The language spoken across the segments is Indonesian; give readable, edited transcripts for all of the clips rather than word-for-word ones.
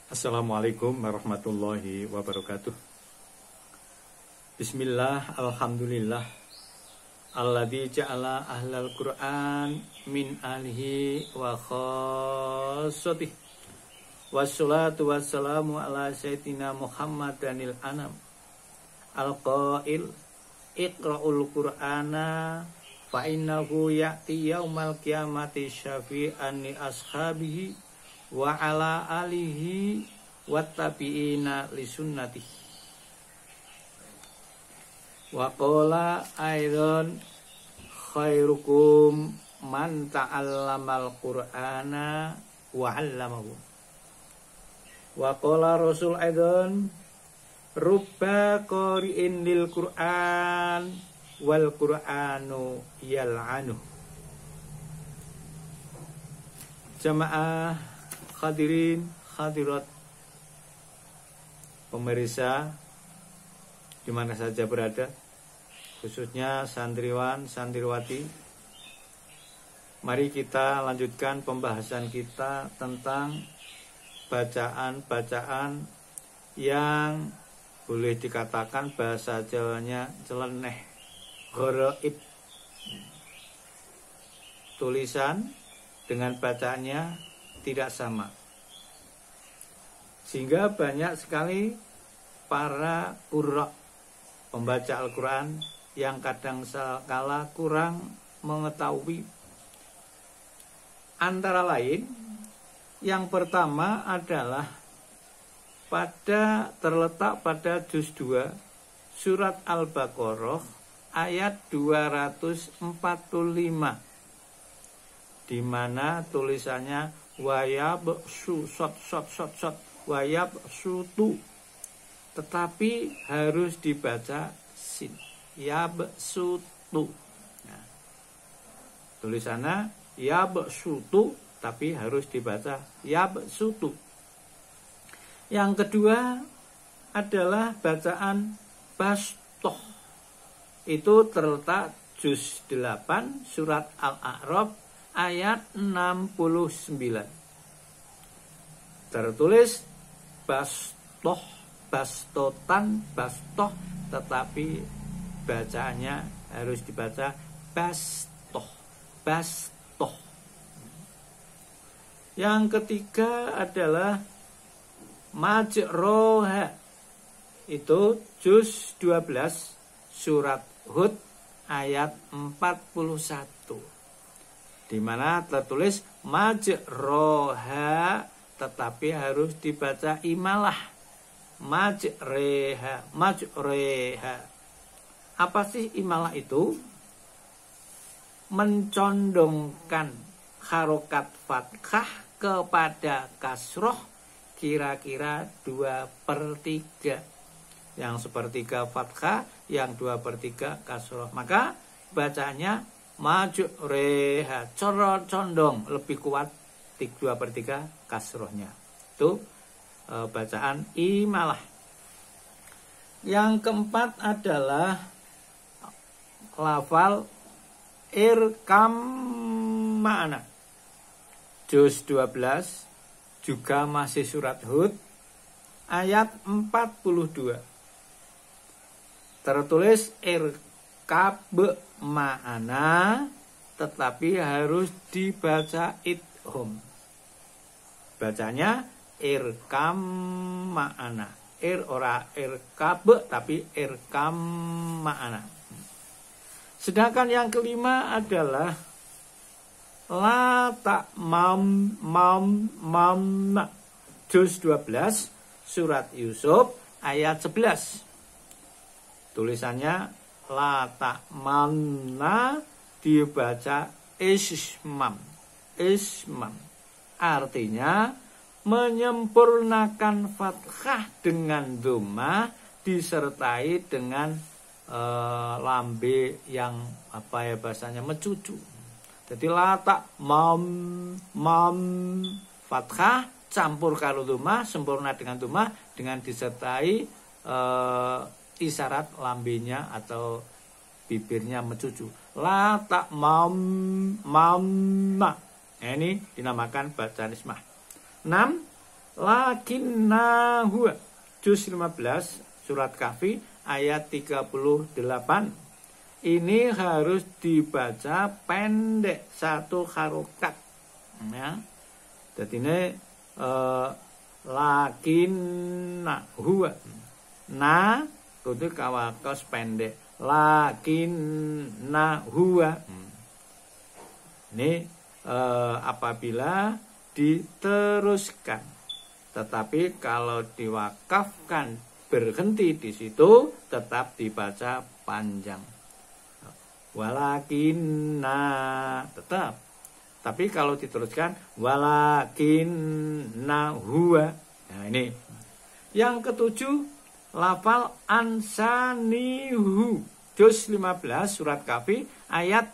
Assalamualaikum warahmatullahi wabarakatuh. Bismillah, alhamdulillah. Alladzi ja'ala ahlal Qur'an min ahlihi wa khassatih. Wassalatu wassalamu ala sayyidina Muhammadanil anam. Al-qail iqra'ul Qur'ana fa innahu ya'ti yaumal qiyamati syafi'an li ashabihi wa ala alihi wattabi'ina li sunnatihi. Wa qala aidan khairukum man ta'allamal qur'ana wa 'allamahu. Wa qala rasul aidan rubba qari'in lil qur'an wal qur'anu yal'anu. Jamaah hadirin hadirat pemirsa di mana saja berada, khususnya santriwan santriwati, mari kita lanjutkan pembahasan kita tentang bacaan-bacaan yang boleh dikatakan bahasa Jawanya celeneh, gharaib. Tulisan dengan bacaannya tidak sama, sehingga banyak sekali para qurra, pembaca Al-Quran, yang kadang kala kurang mengetahui. Antara lain, yang pertama adalah terletak pada juz 2 surat Al-Baqarah ayat 245, di mana tulisannya wayab su sot wayab sutu, tetapi harus dibaca sin, yab sutu. Nah, tulisannya yab sutu tapi harus dibaca yab sutu. Yang kedua adalah bacaan bastoh. Itu terletak juz 8 surat Al-A'raf ayat 69. Tertulis bastoh, bastotan, bastoh, tetapi bacaannya harus dibaca bastoh, bastoh. Yang ketiga adalah majroha. Itu juz 12 surat Hud ayat 41, di mana tertulis majroha, tetapi harus dibaca imalah, majreha, majreha. Apa sih imalah itu? Mencondongkan harokat fathah kepada kasroh kira-kira 2/3. Yang 1/3 fathah, yang 2/3 kasroh. Maka bacanya majreha, condong lebih kuat 2/3 kasrohnya. Itu bacaan imalah. Yang keempat adalah lafal irkam ma'ana. Juz 12 juga masih surat Hud ayat 42. Tertulis irkab ma'ana, tetapi harus dibaca idgham. Bacanya irkam ma'ana. Ora irkab tapi irkam ma'ana. Sedangkan yang kelima adalah la ta'mam juz 12 surat Yusuf ayat 11. Tulisannya la ta'manna, dibaca ismam. Ismam artinya menyempurnakan fathah dengan dhammah disertai dengan lambe yang bahasanya mencucu. Jadi la ta'mam fathah campur karo dhammah, sempurna dengan dhammah dengan disertai isyarat lambenya atau bibirnya mencucu. La ta'mam mamma. Ini dinamakan bacaan ismah. 6. lakinna huwa. Juz 15 surat Kahfi ayat 38. Ini harus dibaca pendek, satu harokat. Ya. Jadi ini lakinna huwa. Na itu kawakas pendek. Lakinna huwa. Ini apabila diteruskan. Tetapi kalau diwakafkan berhenti di situ tetap dibaca panjang. Walakinna tetap. Tapi kalau diteruskan walakinna huwa. Nah ini. Yang ketujuh, lafal ansanihu. Juz 15 surat Kahfi ayat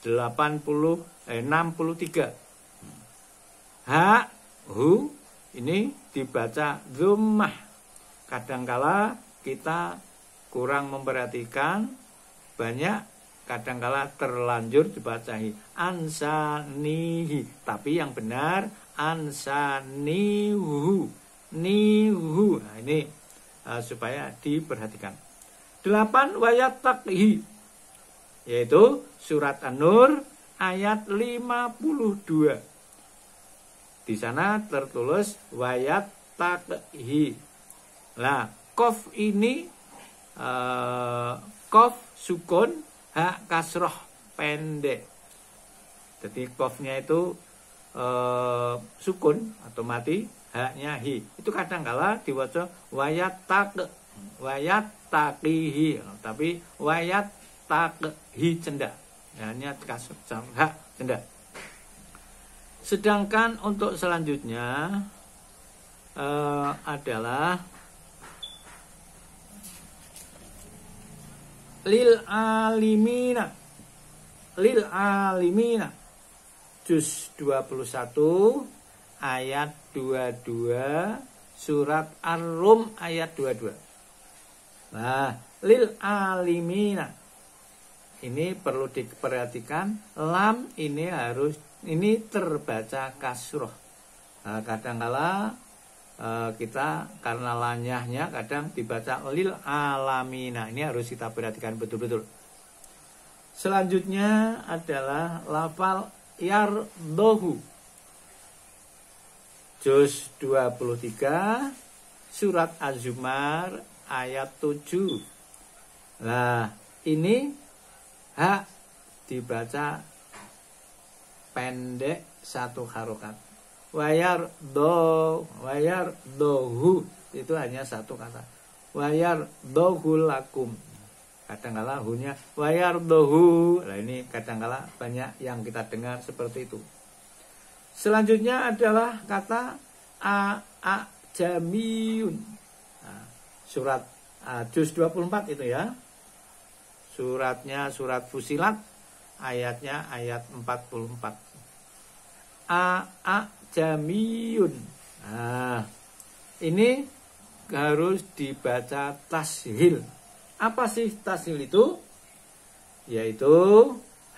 63. Ha hu ini dibaca dhammah. Kadangkala kita kurang memperhatikan, banyak kadangkala terlanjur dibacahi ansanihi, tapi yang benar ansanihu, nihu. Nah, ini supaya diperhatikan. 8 wayattaqi, yaitu surat An-Nur ayat 52. Di sana tertulis wayattaqi. Nah, qaf ini qaf sukun, hak kasroh pendek. Jadi qafnya itu sukun atau mati, haknya hi. Itu kadang-kala diwaca wayattaqihi, tapi wayattaqihi cendak. Hanya kasroh hak cendak. Sedangkan untuk selanjutnya adalah lil alimina. Juz 21 ayat 22 surat Ar-Rum ayat 22. Nah, lil alimina ini perlu diperhatikan, lam ini terbaca kasroh. Nah, kadang-kala kita karena lanyahnya kadang dibaca lil alamina. Ini harus kita perhatikan betul-betul. Selanjutnya adalah lafal yardohu. Juz 23 surat Az-Zumar ayat 7. Nah, ini hak dibaca pendek satu harokat. Wayardohu itu hanya satu kata. Wayardohu lakum. Kadang-kala hunya wayardohu. Nah ini kadang-kala banyak yang kita dengar seperti itu. Selanjutnya adalah kata jamiyun. Nah, surat juz 24 itu ya. Suratnya surat Fusilat, ayatnya ayat 44. Jamiyun. Nah, ini harus dibaca tashil. Apa sih tashil itu? Yaitu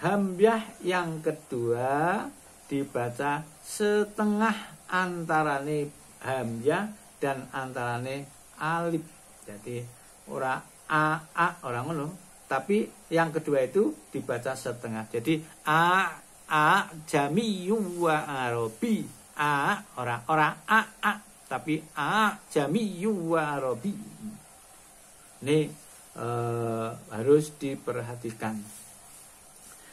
hamzah yang kedua dibaca setengah antarane hamzah dan antarane alif. Jadi ora orang ngono, tapi yang kedua itu dibaca setengah. Jadi jamiyyu wa arabi. Ora tapi jamiyyu wa arabi. Ini harus diperhatikan.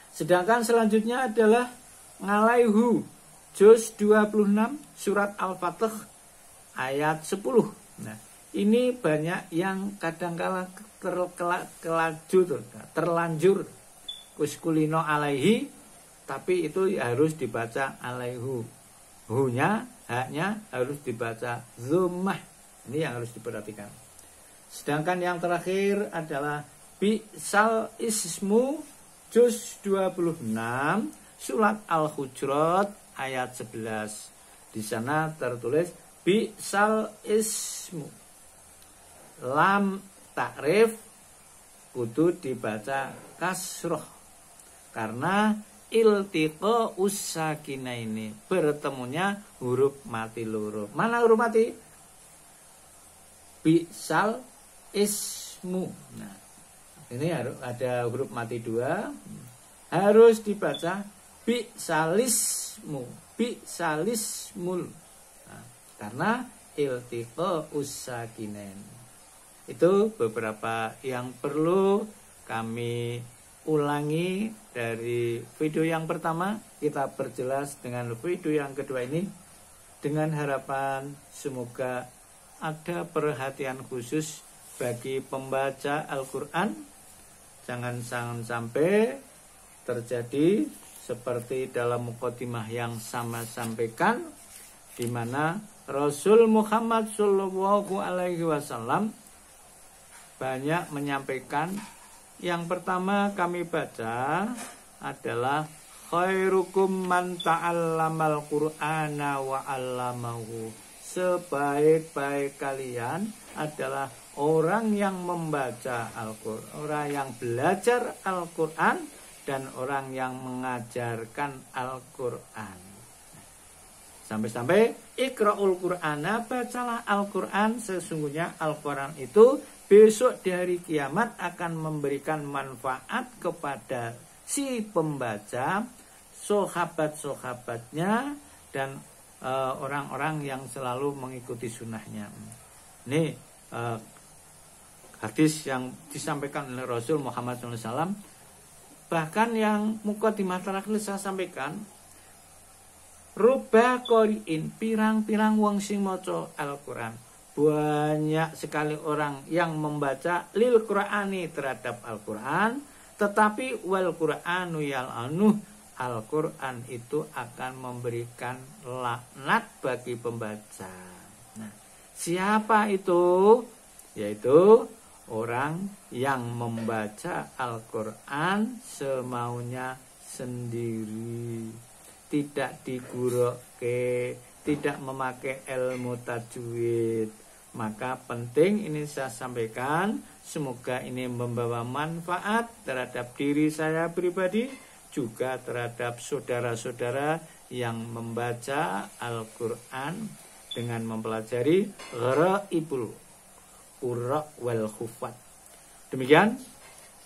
Sedangkan selanjutnya adalah ngalaihu. Juz 26 surat Al-Fatih ayat 10. Nah, ini banyak yang kadangkala terlanjur kuskulino alaihi, tapi itu harus dibaca alaihu. Hunya, haknya harus dibaca dhammah. Ini yang harus diperhatikan. Sedangkan yang terakhir adalah bi'sal ismu juz 26 surat Al-Hujurat ayat 11. Di sana tertulis bi'sal ismu. Lam takrif kudu dibaca kasroh. Karena iltiqa usakinaini, bertemunya huruf mati loro. Mana huruf mati? Bisal ismu. Nah, ini harus ada huruf mati 2. Harus dibaca bisalismu, bisalismul. Nah, karena iltiqa usakinain. Itu beberapa yang perlu kami ulangi dari video yang pertama. Kita perjelas dengan video yang kedua ini, dengan harapan semoga ada perhatian khusus bagi pembaca Al-Quran. Jangan sampai terjadi seperti dalam mukadimah yang sama sampaikan, di mana Rasul Muhammad Shallallahu Alaihi Wasallam banyak menyampaikan. Yang pertama kami baca adalah khairukum man ta'allamal qur'ana wa 'allamahu. Sebaik-baik kalian adalah orang yang membaca Al-Qur'an, orang yang belajar Al-Qur'an, dan orang yang mengajarkan Al-Qur'an. Sampai-sampai ikra'ul Qur'ana, bacalah Al-Qur'an, sesungguhnya Al-Qur'an itu besok di hari kiamat akan memberikan manfaat kepada si pembaca, sahabat-sahabatnya, dan orang-orang yang selalu mengikuti sunnahnya. Ini hadis yang disampaikan oleh Rasul Muhammad SAW. Bahkan yang mukadimah terakhir saya sampaikan, ruba qori'in, pirang-pirang wong sing maca Al-Qur'an. Banyak sekali orang yang membaca lil Qur'ani, terhadap Al-Qur'an, tetapi wal Qur'anu yal'anuh, Al-Qur'an itu akan memberikan laknat bagi pembaca. Nah, siapa itu? Yaitu orang yang membaca Al-Qur'an semaunya sendiri, tidak diguroke, tidak memakai ilmu tajwid. Maka penting ini saya sampaikan, semoga ini membawa manfaat terhadap diri saya pribadi, juga terhadap saudara-saudara yang membaca Al-Qur'an dengan mempelajari gharaibul qurra wal khufat. Demikian,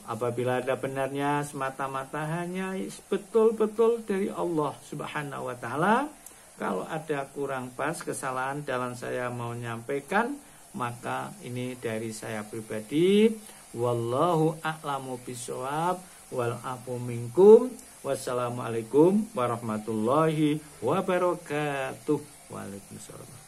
apabila ada benarnya semata-mata hanya betul-betul dari Allah Subhanahu wa taala. Kalau ada kurang pas, kesalahan dalam saya mau menyampaikan, maka ini dari saya pribadi. Wallahu a'lamu bishawab, wal afu minkum. Wassalamualaikum warahmatullahi wabarakatuh. Waalaikumsalam.